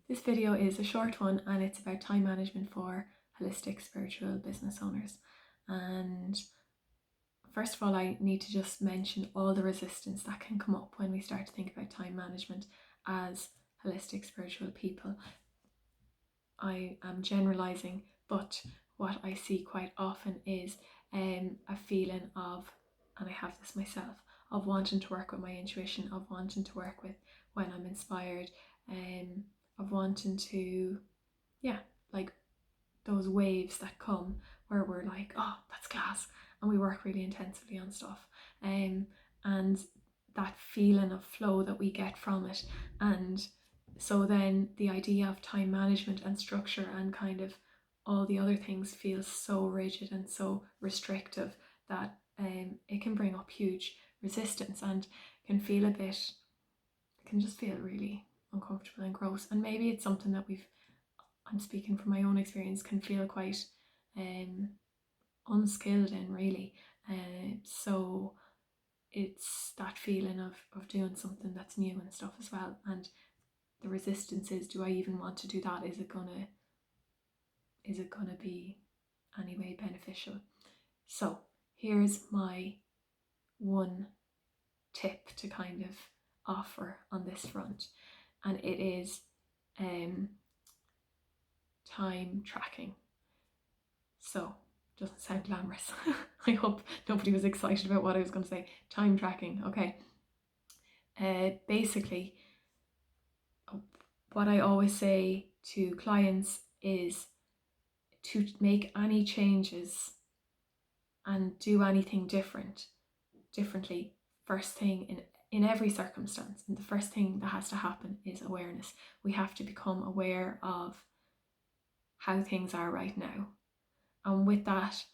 This video is a short one and it's about time management for holistic spiritual business owners. And first of all, I need to just mention all the resistance that can come up when we start to think about time management as holistic spiritual people. I am generalizing, but what I see quite often is a feeling of, and I have this myself, of wanting to work with my intuition, of wanting to work with when I'm inspired, of wanting to, like those waves that come where we're like, oh, that's class, and we work really intensively on stuff, and that feeling of flow that we get from it. And so then the idea of time management and structure and kind of all the other things feels so rigid and so restrictive that it can bring up huge resistance and can feel can just feel really uncomfortable and gross. And maybe it's something that I'm speaking from my own experience, can feel quite unskilled in, really. So it's that feeling of doing something that's new and stuff as well. And the resistance is, do I even want to do that? Is it gonna be anyway beneficial? So here's my one tip to kind of offer on this front, and it is time tracking. So, doesn't sound glamorous. I hope nobody was excited about what I was going to say. Time tracking, okay. Basically, what I always say to clients is to make any changes and do anything differently first thing in every circumstance. And the first thing that has to happen is awareness. We have to become aware of how things are right now. And with that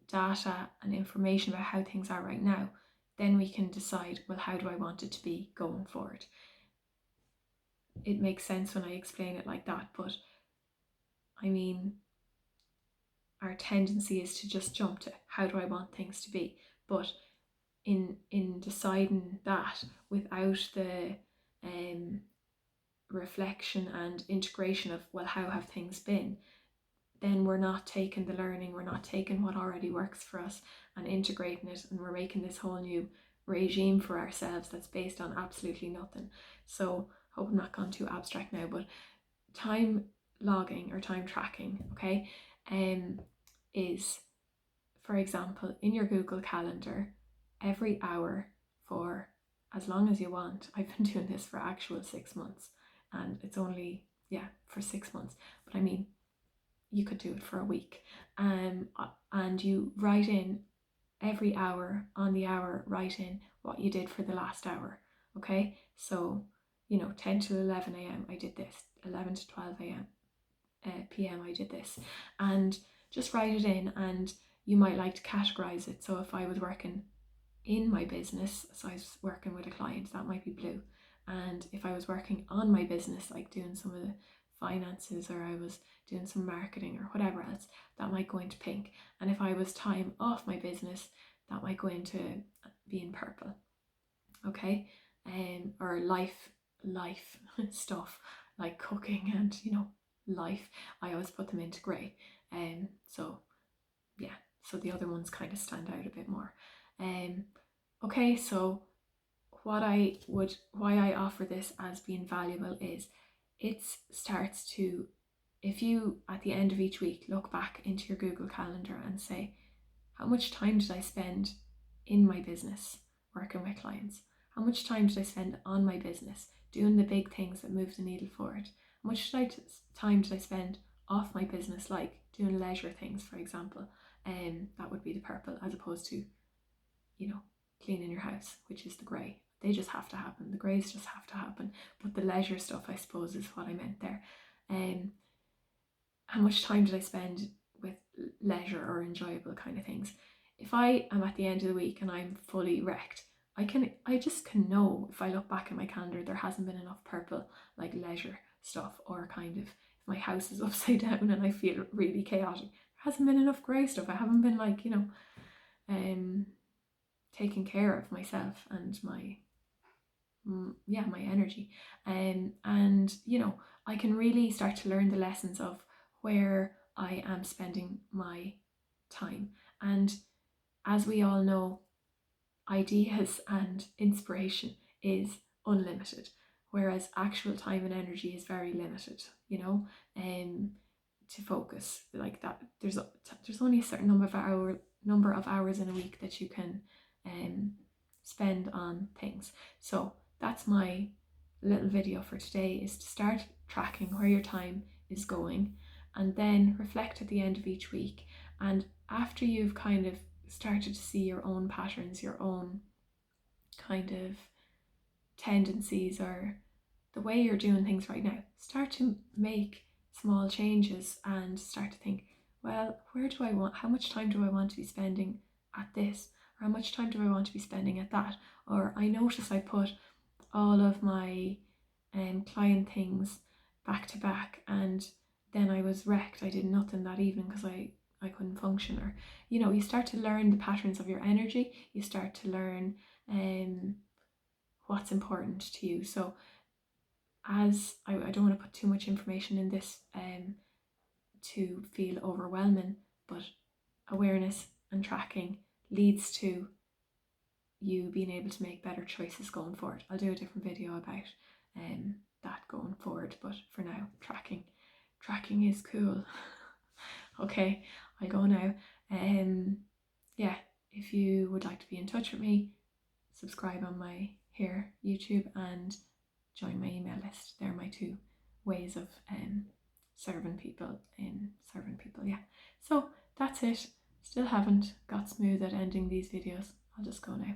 data and information about how things are right now, then we can decide, well, how do I want it to be going forward? It makes sense when I explain it like that, but I mean, our tendency is to just jump to how do I want things to be. But in deciding that without the reflection and integration of, well, how have things been, then we're not taking the learning, we're not taking what already works for us and integrating it, and we're making this whole new regime for ourselves that's based on absolutely nothing. So I hope I'm not gone too abstract now, but time logging or time tracking, okay, is, for example, in your Google Calendar, every hour for as long as you want. I've been doing this for actual 6 months, and it's only, for 6 months, but I mean, you could do it for a week, and you write in every hour, on the hour, write in what you did for the last hour, okay? So 10 to 11 a.m. I did this, 11 to 12 a.m. p.m. I did this, and just write it in. And you might like to categorize it. So if I was working in my business, so I was working with a client, that might be blue. And if I was working on my business, like doing some of the finances, or I was doing some marketing or whatever else, that might go into pink. And if I was time off my business, that might go into be in purple, okay? Or life stuff like cooking and life, I always put them into grey. So the other ones kind of stand out a bit more. Okay, so why I offer this as being valuable is it starts to, if you at the end of each week look back into your Google Calendar and say, how much time did I spend in my business working with clients? How much time did I spend on my business doing the big things that move the needle forward? How much time did I spend off my business, like doing leisure things, for example? That would be the purple, as opposed to cleaning your house, which is the grey. They just have to happen. The greys just have to happen. But the leisure stuff, I suppose, is what I meant there. How much time did I spend with leisure or enjoyable kind of things? If I am at the end of the week and I'm fully wrecked, I just can know, if I look back at my calendar, there hasn't been enough purple, like leisure stuff, or kind of, if my house is upside down and I feel really chaotic, there hasn't been enough grey stuff. I haven't been like, taking care of myself and my energy, and I can really start to learn the lessons of where I am spending my time. And as we all know, ideas and inspiration is unlimited, whereas actual time and energy is very limited, you know, to focus like that. There's only a certain number of hours in a week that you can spend on things. So that's my little video for today, is to start tracking where your time is going, and then reflect at the end of each week. And after you've kind of started to see your own patterns, your own kind of tendencies, or the way you're doing things right now, start to make small changes and start to think, well, how much time do I want to be spending at this? Or how much time do I want to be spending at that? Or I notice I put all of my client things back to back, and then I was wrecked. I did nothing that evening because I couldn't function. Or, you know, you start to learn the patterns of your energy, you start to learn what's important to you. So as I don't want to put too much information in this to feel overwhelming, but awareness and tracking leads to you being able to make better choices going forward. I'll do a different video about that going forward, but for now, tracking is cool. Okay, I'll go now. Yeah, if you would like to be in touch with me, subscribe on my YouTube and join my email list. They're my two ways of serving people. Yeah, so that's it. Still haven't got smooth at ending these videos. I'll just go now.